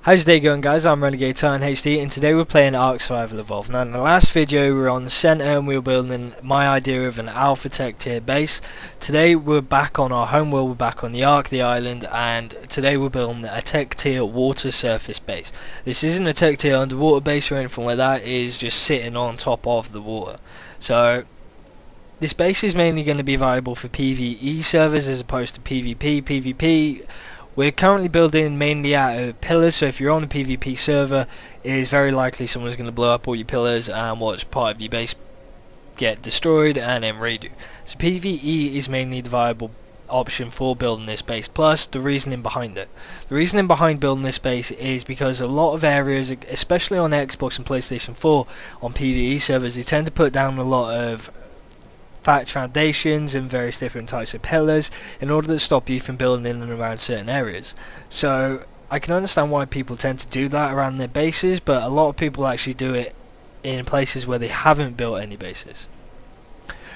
How's your day going, guys? I'm RenegadeTitan HD, and today we're playing Ark Survival Evolved. Now in the last video we were on the center and we were building my idea of an alpha Tek Tier base. Today we're back on our home world, we're back on the Ark, the island, and today we're building a Tek Tier Water surface base. This isn't a Tek Tier underwater base or anything like that, it is just sitting on top of the water. So this base is mainly going to be viable for PvE servers as opposed to PvP. PvP, we're currently building mainly out of pillars, so if you're on a PvP server, it is very likely someone's going to blow up all your pillars and watch part of your base get destroyed and then redo. So PvE is mainly the viable option for building this base, plus the reasoning behind it. The reasoning behind building this base is because a lot of areas, especially on Xbox and PlayStation 4, on PvE servers, they tend to put down a lot of thatch foundations and various different types of pillars in order to stop you from building in and around certain areas. So I can understand why people tend to do that around their bases, but a lot of people actually do it in places where they haven't built any bases.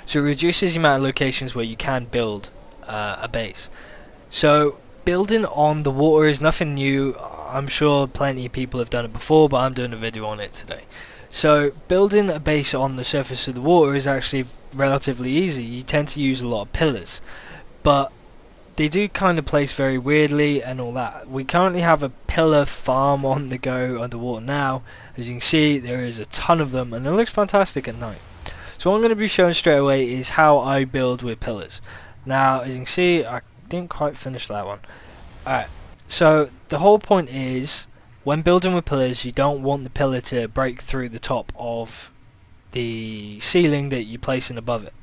So it reduces the amount of locations where you can build a base. So building on the water is nothing new. I'm sure plenty of people have done it before, but I'm doing a video on it today. So building a base on the surface of the water is actually relatively easy. You tend to use a lot of pillars, but they do kind of place very weirdly and all that. We currently have a pillar farm on the go underwater now. As you can see, there is a ton of them and it looks fantastic at night. So what I'm going to be showing straight away is how I build with pillars. Now as you can see, I didn't quite finish that one. Alright, so the whole point is, when building with pillars, you don't want the pillar to break through the top of the ceiling that you're placing above it.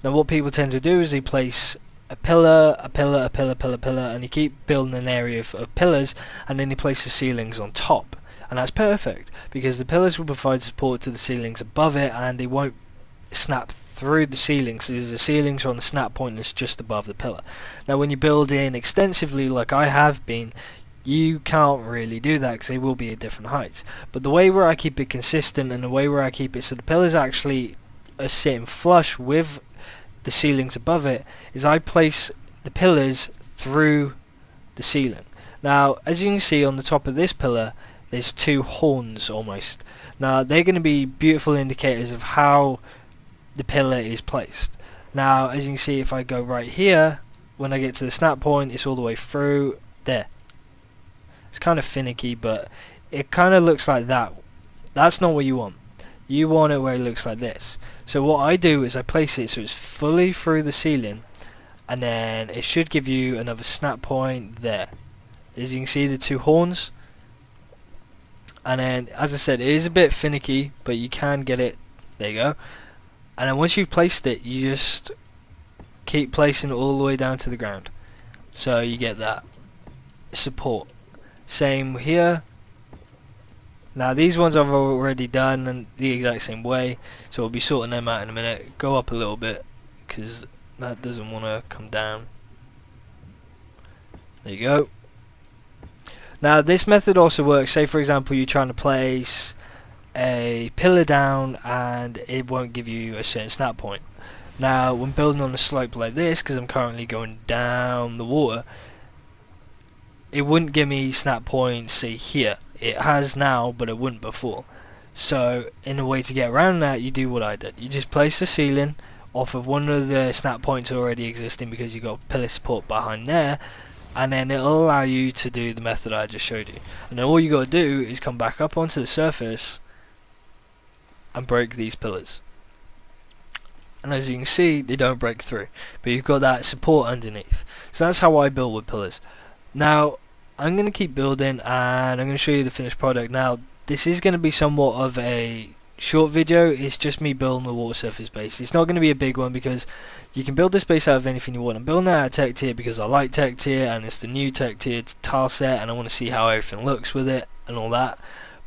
Now what people tend to do is they place a pillar, and you keep building an area of pillars, and then you place the ceilings on top. And that's perfect, because the pillars will provide support to the ceilings above it, and they won't snap through the ceilings. So the ceilings are on the snap point that's just above the pillar. Now when you build in extensively, like I have been, you can't really do that because they will be at different heights. But the way where I keep it consistent and the way where I keep it so the pillars actually are sitting flush with the ceilings above it is I place the pillars through the ceiling. Now as you can see on the top of this pillar there's two horns almost. Now they're going to be beautiful indicators of how the pillar is placed. Now as you can see, if I go right here, when I get to the snap point, it's all the way through there. It's kind of finicky, but it kind of looks like that. That's not what you want. You want it where it looks like this. So what I do is I place it so it's fully through the ceiling, and then it should give you another snap point there. As you can see, the two horns. And then, as I said, it is a bit finicky, but you can get it. There you go. And then once you've placed it, you just keep placing it all the way down to the ground. So you get that support. Same here. Now these ones I've already done in the exact same way, so we'll be sorting them out in a minute. Go up a little bit because that doesn't want to come down. There you go. Now this method also works. Say for example you're trying to place a pillar down and it won't give you a certain snap point. Now when building on a slope like this, because I'm currently going down the water, it wouldn't give me snap points, say here. It has now, but it wouldn't before. So in a way to get around that, you do what I did. You just place the ceiling off of one of the snap points already existing because you've got pillar support behind there, and then it'll allow you to do the method I just showed you. And then all you got to do is come back up onto the surface and break these pillars. And as you can see, they don't break through, but you've got that support underneath. So that's how I build with pillars. Now I'm going to keep building and I'm going to show you the finished product. Now this is going to be somewhat of a short video. It's just me building the water surface base. It's not going to be a big one because you can build this base out of anything you want. I'm building it out of Tek Tier because I like Tek Tier and it's the new Tek Tier tile set and I want to see how everything looks with it and all that.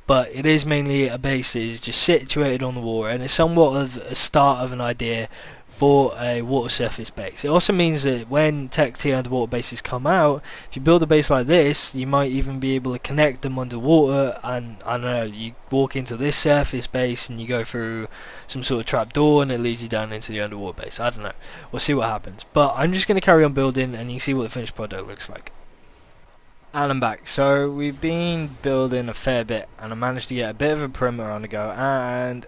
But it is mainly a base that is just situated on the water, and it's somewhat of a start of an idea for a water surface base. It also means that when Tek Tier underwater bases come out, if you build a base like this, you might even be able to connect them underwater, and I don't know, you walk into this surface base and you go through some sort of trap door and it leads you down into the underwater base. I don't know, we'll see what happens. But I'm just going to carry on building and you can see what the finished product looks like. And I'm back. So we've been building a fair bit, and I managed to get a bit of a perimeter on the go and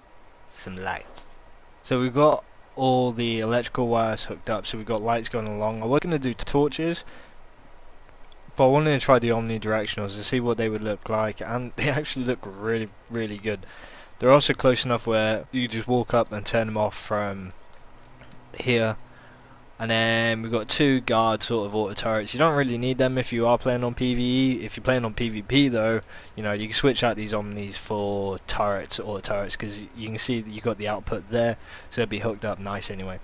some lights. So we've got all the electrical wires hooked up, so we've got lights going along. I was going to do torches, but I wanted to try the omnidirectionals to see what they would look like, and they actually look really, really good. They're also close enough where you just walk up and turn them off from here. And then we've got two guard sort of auto turrets. You don't really need them if you are playing on PvE. If you're playing on PvP though, you know, you can switch out these omnis for turrets, auto turrets, because you can see that you've got the output there, so they'll be hooked up nice anyway.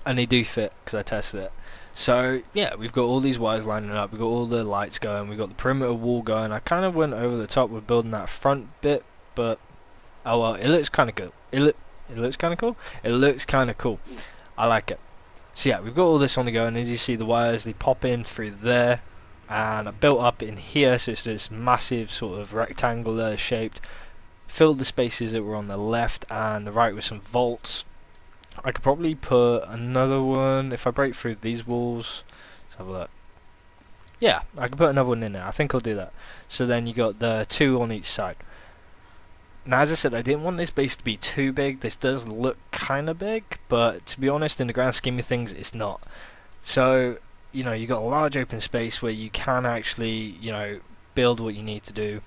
And they do fit, because I tested it. So yeah, we've got all these wires lining up, we've got all the lights going, we've got the perimeter wall going. I kind of went over the top with building that front bit, but oh well, it looks kind of good. It looks kind of cool? It looks kind of cool. I like it. So yeah, we've got all this on the go, and as you see the wires, they pop in through there, and I built up in here, so it's this massive sort of rectangular shaped. Filled the spaces that were on the left and the right with some vaults. I could probably put another one, if I break through these walls, let's have a look. Yeah, I could put another one in there, I think I'll do that. So then you got the two on each side. Now, as I said, I didn't want this base to be too big. This does look kind of big, but to be honest, in the grand scheme of things, it's not. So, you know, you got a large open space where you can actually, you know, build what you need to do.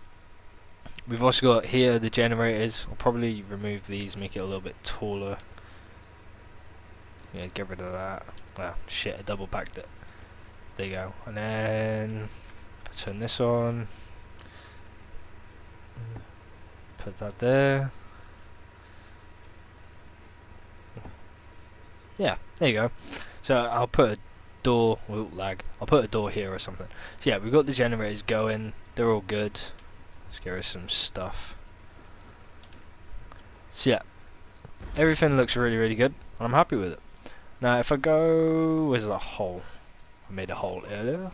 We've also got here the generators. I'll probably remove these, make it a little bit taller. Yeah, get rid of that. Well, shit, I double backed it. There you go. And then turn this on. Put that there. Yeah, there you go. So I'll put a door, lag. I'll put a door here or something. So yeah, we've got the generators going. They're all good. Let's get rid of some stuff. So yeah, everything looks really, really good. And I'm happy with it. Now if I go, where's the hole? I made a hole earlier.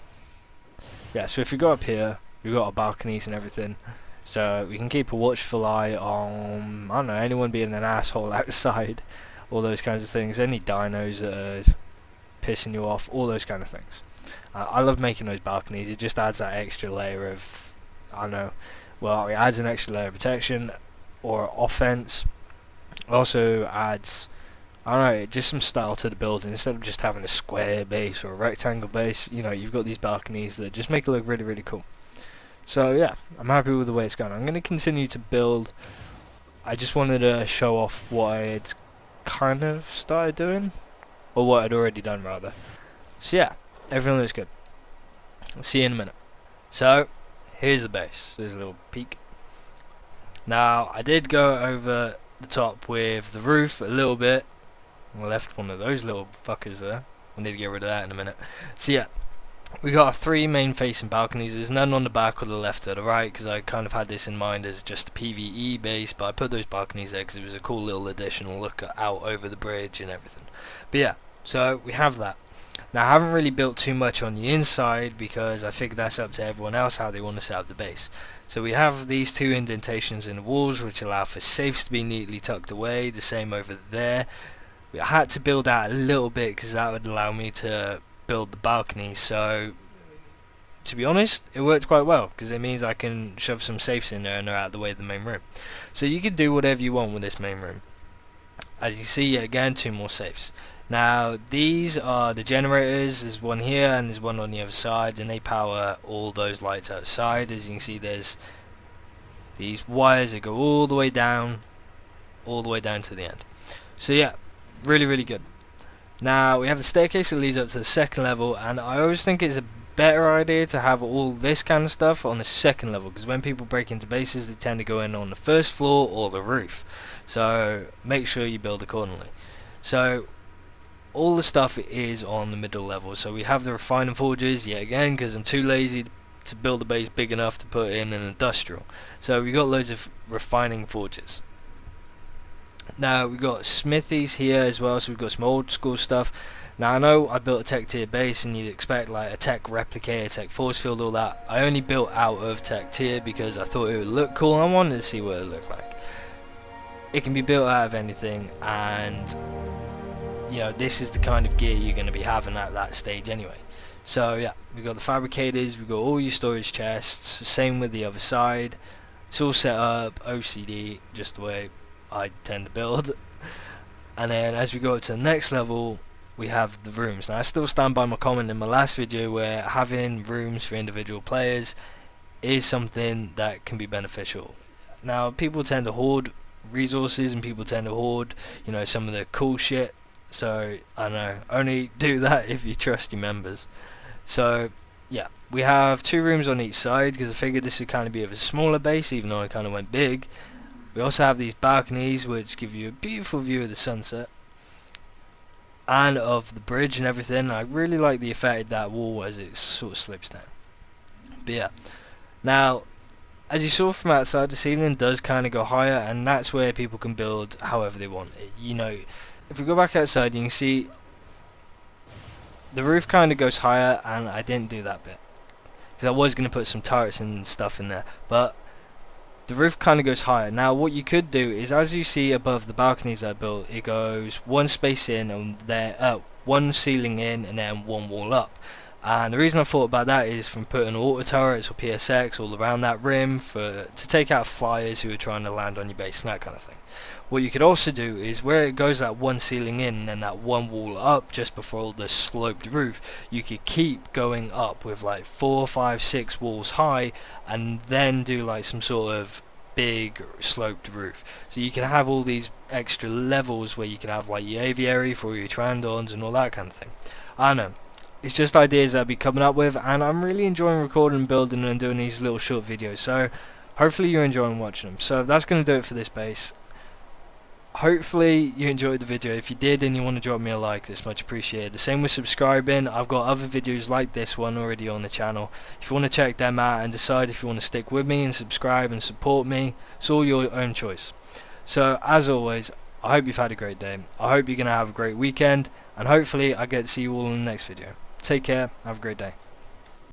Yeah, so if we go up here, we've got our balconies and everything. So we can keep a watchful eye on, I don't know, anyone being an asshole outside, all those kinds of things, any dinos that are pissing you off, all those kind of things. I love making those balconies. It just adds that extra layer of, I don't know, well, it adds an extra layer of protection or offense. Also adds, I don't know, just some style to the building. Instead of just having a square base or a rectangle base, you know, you've got these balconies that just make it look really, really cool. So yeah, I'm happy with the way it's going. I'm going to continue to build. I just wanted to show off what I had kind of started doing, or what I'd already done rather. So yeah, everything looks good. I'll see you in a minute. So here's the base. There's a little peek. Now I did go over the top with the roof a little bit. I left one of those little fuckers there. I need to get rid of that in a minute. So yeah, we got our three main facing balconies. There's none on the back or the left or the right, because I kind of had this in mind as just a PvE base, but I put those balconies there because it was a cool little additional look out over the bridge and everything. But yeah, so we have that. Now I haven't really built too much on the inside because I figured that's up to everyone else how they want to set up the base. So we have these two indentations in the walls which allow for safes to be neatly tucked away, the same over there. I had to build out a little bit because that would allow me to build the balcony, so to be honest it worked quite well because it means I can shove some safes in there and they're out of the way of the main room. So you can do whatever you want with this main room. As you see, again, two more safes. Now these are the generators. There's one here and there's one on the other side, and they power all those lights outside. As you can see, there's these wires that go all the way down to the end. So yeah, really, really good. Now we have the staircase that leads up to the second level, and I always think it's a better idea to have all this kind of stuff on the second level, because when people break into bases they tend to go in on the first floor or the roof, so make sure you build accordingly. So all the stuff is on the middle level. So we have the refining forges yet again, because I'm too lazy to build a base big enough to put in an industrial, so we got loads of refining forges. Now we've got smithies here as well, so we've got some old school stuff. Now I know I built a Tek Tier base and you'd expect like a Tek replicator, Tek force field, all that. I only built out of Tek Tier because I thought it would look cool and I wanted to see what it looked like. It can be built out of anything, and you know, this is the kind of gear you're going to be having at that stage anyway. So yeah, we got the fabricators, we got all your storage chests, same with the other side. It's all set up OCD, just the way I tend to build. And then as we go up to the next level, we have the rooms. Now I still stand by my comment in my last video where having rooms for individual players is something that can be beneficial. Now people tend to hoard resources and people tend to hoard, you know, some of the cool shit. So I know, only do that if you trust your members. So yeah, we have 2 rooms on each side because I figured this would kind of be of a smaller base, even though I kind of went big. We also have these balconies which give you a beautiful view of the sunset and of the bridge and everything. I really like the effect of that wall as it sort of slopes down. But yeah, now as you saw from outside, the ceiling does kind of go higher, and that's where people can build however they want. You know, if we go back outside, you can see the roof kind of goes higher, and I didn't do that bit because I was going to put some turrets and stuff in there, but the roof kind of goes higher. Now what you could do is, as you see above the balconies I built, it goes one space in and there, one ceiling in and then one wall up. And the reason I thought about that is from putting auto turrets or PSX all around that rim to take out flyers who are trying to land on your base and that kind of thing. What you could also do is where it goes that one ceiling in and then that one wall up just before the sloped roof, you could keep going up with like 4, 5, 6 walls high and then do like some sort of big sloped roof. So you can have all these extra levels where you can have like your aviary for your trandons and all that kind of thing. I don't know. It's just ideas I'll be coming up with, and I'm really enjoying recording, building and doing these little short videos, so hopefully you're enjoying watching them. So that's going to do it for this base. Hopefully you enjoyed the video. If you did and you want to drop me a like, it's much appreciated. The same with subscribing. I've got other videos like this one already on the channel. If you want to check them out and decide if you want to stick with me and subscribe and support me, it's all your own choice. So as always, I hope you've had a great day. I hope you're going to have a great weekend, and hopefully I get to see you all in the next video. Take care, have a great day.